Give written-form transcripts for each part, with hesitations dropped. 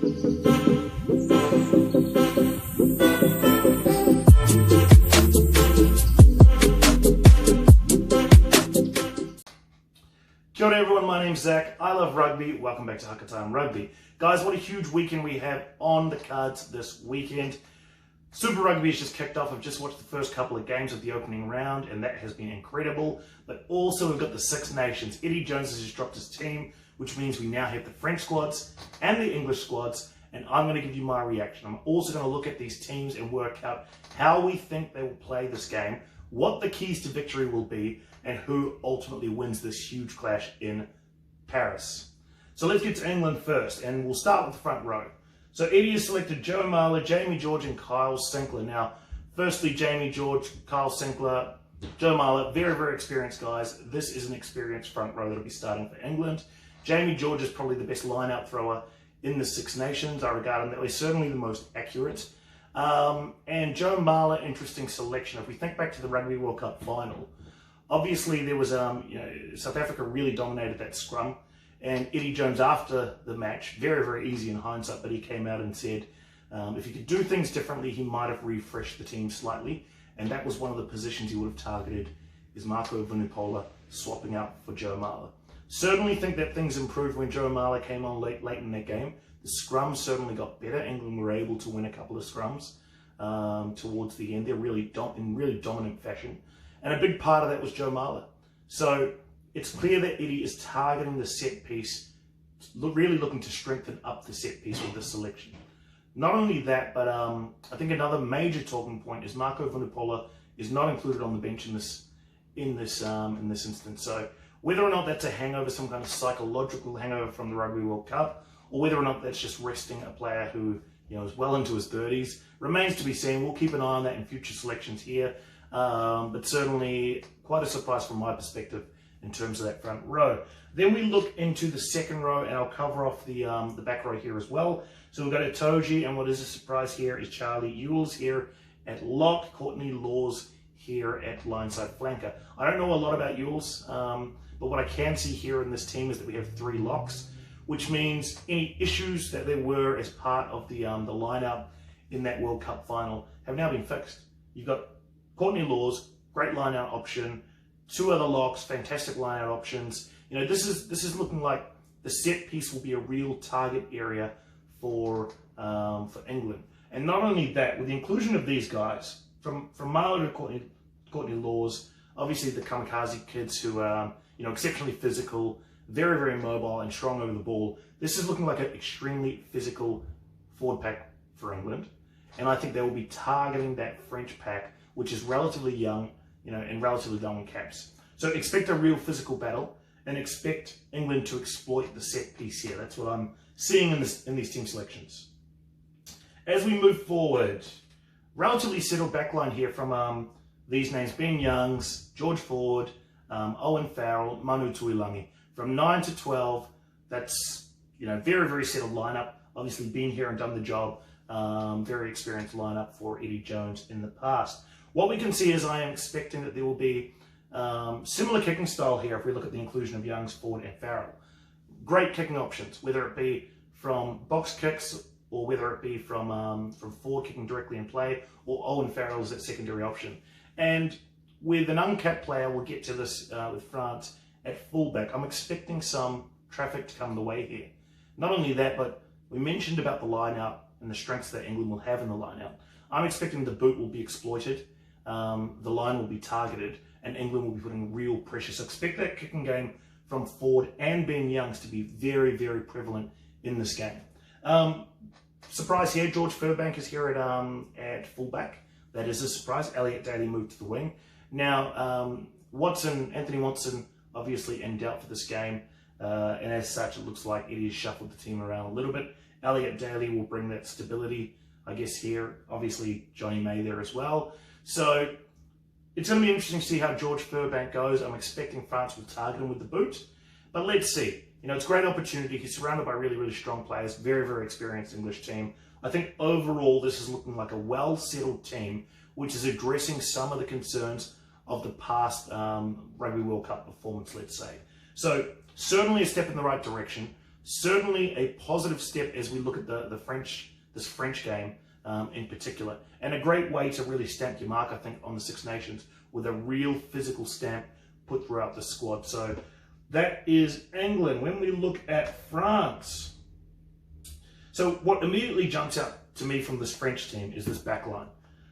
Kia ora everyone, my name's Zach. I love rugby. Welcome back to Hakatime Rugby. Guys, what a huge weekend we have on the cards this weekend. Super Rugby has just kicked off. I've just watched the first couple of games of the opening round and that has been incredible. But also we've got the Six Nations. Eddie Jones has just dropped his team, which means we now have the French squads and the English squads, and I'm going to give you my reaction. I'm also going to look at these teams and work out how we think they will play this game, what the keys to victory will be, and who ultimately wins this huge clash in Paris. So let's get to England first, and we'll start with the front row. So Eddie has selected Joe Marler, Jamie George, and Kyle Sinckler. Now, firstly, Jamie George, Kyle Sinckler, Joe Marler, very, very experienced guys. This is an experienced front row that'll be starting for England. Jamie George is probably the best line-out thrower in the Six Nations. I regard him that way, certainly the most accurate. And Joe Marler, interesting selection. If we think back to the Rugby World Cup final, obviously there was, South Africa really dominated that scrum, and Eddie Jones after the match, very, very easy in hindsight, but he came out and said if he could do things differently, he might have refreshed the team slightly, and that was one of the positions he would have targeted, is Marco Vunipola swapping out for Joe Marler. Certainly think that things improved when Joe Marler came on late in that game. The scrums certainly got better. England were able to win a couple of scrums towards the end. They're in really dominant fashion. And a big part of that was Joe Marler. So it's clear that Eddie is targeting the set piece, really looking to strengthen up the set piece with this selection. Not only that, but I think another major talking point is Marco Vunipola is not included on the bench in this instance. So whether or not that's a hangover, some kind of psychological hangover from the Rugby World Cup, or whether or not that's just resting a player who is well into his 30s, remains to be seen. We'll keep an eye on that in future selections here. But certainly quite a surprise from my perspective in terms of that front row. Then we look into the second row, and I'll cover off the back row here as well. So we've got Itoje, and what is a surprise here is Charlie Ewels here at lock, Courtney Laws here at lineside flanker. I don't know a lot about Ewels, but what I can see here in this team is that we have 3 locks, which means any issues that there were as part of the lineup in that World Cup final have now been fixed. You've got Courtney Laws, great line-out option. 2 other locks, fantastic line-out options. This is looking like the set piece will be a real target area for England. And not only that, with the inclusion of these guys, from Marler to Courtney Laws, obviously the kamikaze kids who are exceptionally physical, very, very mobile and strong over the ball. This is looking like an extremely physical forward pack for England. And I think they will be targeting that French pack, which is relatively young, and relatively low in caps. So expect a real physical battle and expect England to exploit the set piece here. That's what I'm seeing in these team selections. As we move forward, relatively settled backline here from these names: Ben Youngs, George Ford, Owen Farrell, Manu Tuilagi. From 9 to 12, that's very, very settled lineup. Obviously been here and done the job. Very experienced lineup for Eddie Jones in the past. What we can see is I am expecting that there will be similar kicking style here if we look at the inclusion of Youngs, Ford and Farrell. Great kicking options, whether it be from box kicks or whether it be from Ford kicking directly in play, or Owen Farrell as that secondary option. And with an uncapped player, we'll get to this with France at fullback, I'm expecting some traffic to come the way here. Not only that, but we mentioned about the line-out and the strengths that England will have in the line-out. I'm expecting the boot will be exploited, the line will be targeted, and England will be putting real pressure. So expect that kicking game from Ford and Ben Youngs to be very, very prevalent in this game. Surprise here, George Furbank is here at fullback. That is a surprise. Elliot Daly moved to the wing. Now, Anthony Watson, obviously in doubt for this game, and as such, it looks like Eddie has shuffled the team around a little bit. Elliot Daly will bring that stability, I guess, here. Obviously, Johnny May there as well. So it's going to be interesting to see how George Furbank goes. I'm expecting France will target him with the boot, but let's see. It's a great opportunity. He's surrounded by really, really strong players, very, very experienced English team. I think overall this is looking like a well-settled team, which is addressing some of the concerns of the past Rugby World Cup performance, let's say. So certainly a step in the right direction. certainly a positive step as we look at this French game in particular, and a great way to really stamp your mark, I think, on the Six Nations with a real physical stamp put throughout the squad. So that is England. When we look at France, so what immediately jumps out to me from this French team is this back line.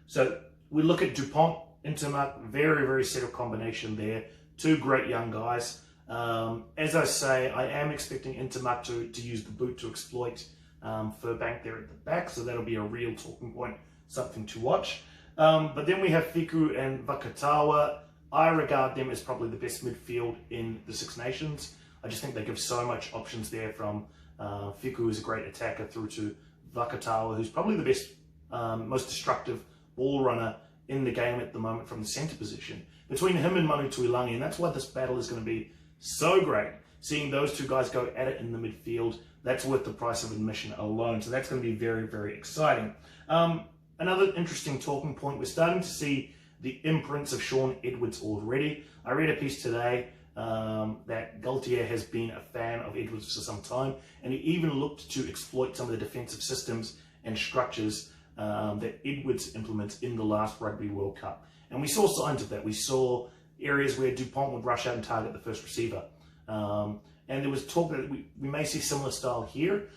So we look at Dupont, Intermark, very, very settled combination there. Two great young guys. As I say, I am expecting Intermark to use the boot to exploit Furbank there at the back, so that'll be a real talking point, something to watch. But then we have Fiku and Vakatawa. I regard them as probably the best midfield in the Six Nations. I just think they give so much options there, from Fiku, who's a great attacker, through to Vakatawa, who's probably the best, most destructive ball runner in the game at the moment from the centre position. Between him and Manu Tuilagi, and that's why this battle is going to be so great. Seeing those two guys go at it in the midfield, that's worth the price of admission alone. So that's going to be very, very exciting. Another interesting talking point, we're starting to see the imprints of Shaun Edwards already. I read a piece today that Gaultier has been a fan of Edwards for some time, and he even looked to exploit some of the defensive systems and structures that Edwards implements in the last Rugby World Cup. And we saw signs of that. We saw areas where Dupont would rush out and target the first receiver. And there was talk that we may see similar style here,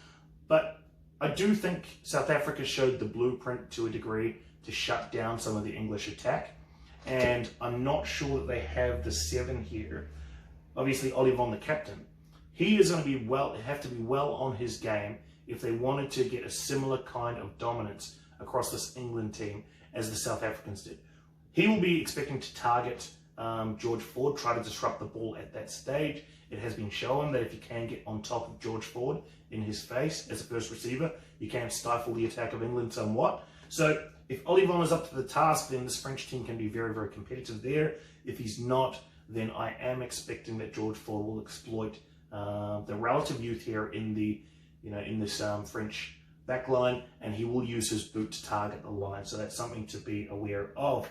but I do think South Africa showed the blueprint to a degree to shut down some of the English attack. And I'm not sure that they have the 7 here. Obviously, Olivon, the captain, he is going to be have to be well on his game if they wanted to get a similar kind of dominance across this England team as the South Africans did. He will be expecting to target George Ford, try to disrupt the ball at that stage. It has been shown that if you can get on top of George Ford in his face as a first receiver, you can stifle the attack of England somewhat. So if Olivon is up to the task, then this French team can be very, very competitive there. If he's not, then I am expecting that George Ford will exploit the relative youth here in the, in this French backline, and he will use his boot to target the line. So that's something to be aware of.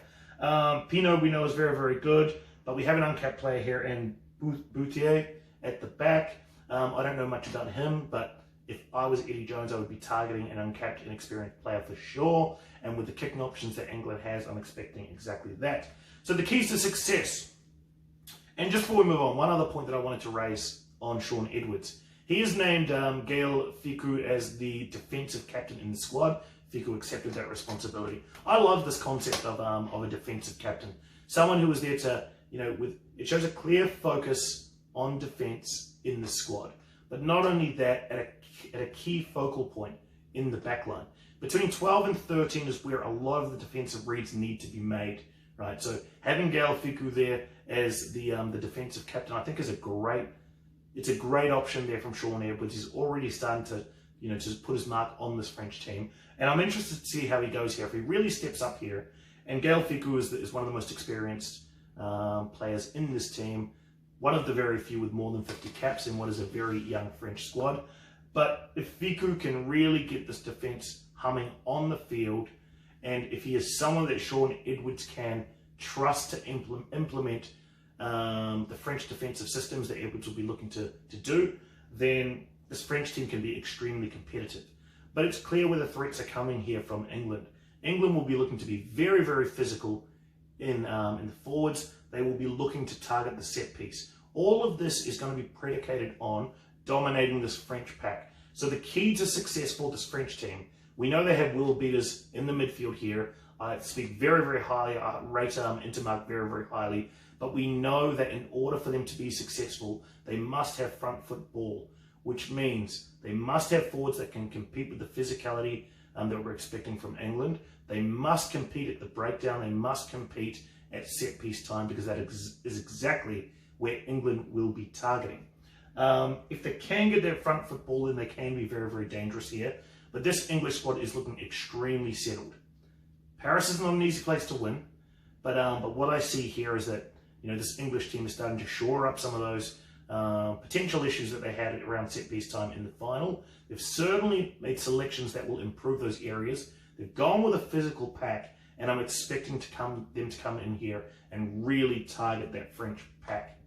Pinot, we know, is very, very good, but we have an uncapped player here in Boutier at the back. I don't know much about him, but if I was Eddie Jones, I would be targeting an uncapped, inexperienced player for sure. And with the kicking options that England has, I'm expecting exactly that. So the keys to success. And just before we move on, one other point that I wanted to raise on Shaun Edwards. He is named Gael Fiku as the defensive captain in the squad. Fiku accepted that responsibility. I love this concept of a defensive captain. Someone who is there to, it shows a clear focus on defense in the squad. But not only that, at a key focal point in the backline. Between 12 and 13 is where a lot of the defensive reads need to be made, right? So having Gael Fiku there as the defensive captain, I think is a great option there from Shaun Edwards. He's already starting to, to put his mark on this French team. And I'm interested to see how he goes here. If he really steps up here, and Gael Fiku is one of the most experienced players in this team, one of the very few with more than 50 caps in what is a very young French squad. But if Fiku can really get this defense humming on the field, and if he is someone that Shaun Edwards can trust to implement the French defensive systems that Edwards will be looking to do, then this French team can be extremely competitive. But it's clear where the threats are coming here from England. England will be looking to be very, very physical in the forwards. They will be looking to target the set piece. All of this is going to be predicated on dominating this French pack. So the key to success for this French team, we know they have world beaters in the midfield here. I speak very, very highly, I rate Intermark very, very highly, but we know that in order for them to be successful, they must have front foot ball, which means they must have forwards that can compete with the physicality that we're expecting from England. They must compete at the breakdown. They must compete at set piece time, because that is exactly where England will be targeting. If they can get their front foot ball in, they can be very, very dangerous here. But this English squad is looking extremely settled. Paris is not an easy place to win, but what I see here is that this English team is starting to shore up some of those potential issues that they had around set piece time in the final. They've certainly made selections that will improve those areas. They've gone with a physical pack, and I'm expecting them to come in here and really target that French pack.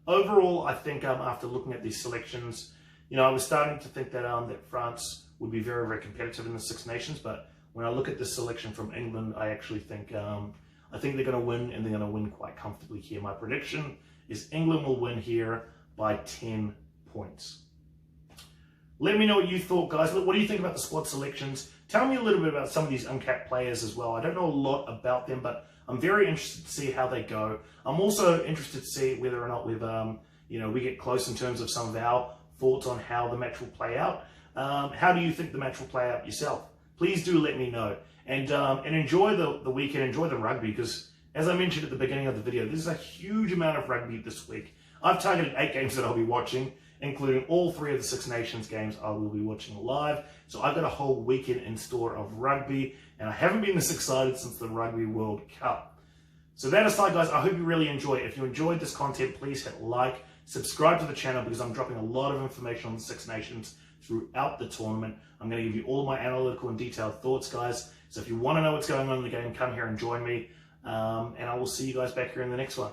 Overall, I think after looking at these selections, You know, I was starting to think that that France would be very, very competitive in the Six Nations, but when I look at this selection from England, I actually think they're going to win, and they're going to win quite comfortably here. My prediction is England will win here by 10 points. Let me know what you thought, guys. What do you think about the squad selections? Tell me a little bit about some of these uncapped players as well. I don't know a lot about them, but I'm very interested to see how they go. I'm also interested to see whether or not we get close in terms of some of our thoughts on how the match will play out. How do you think the match will play out yourself? Please do let me know. And enjoy the weekend, enjoy the rugby, because as I mentioned at the beginning of the video, there's a huge amount of rugby this week. I've targeted 8 games that I'll be watching, including all 3 of the Six Nations games I will be watching live. So I've got a whole weekend in store of rugby, and I haven't been this excited since the Rugby World Cup. So that aside, guys, I hope you really enjoy it. If you enjoyed this content, please hit like, subscribe to the channel, because I'm dropping a lot of information on the Six Nations throughout the tournament. I'm going to give you all my analytical and detailed thoughts, guys. So if you want to know what's going on in the game, come here and join me. And I will see you guys back here in the next one.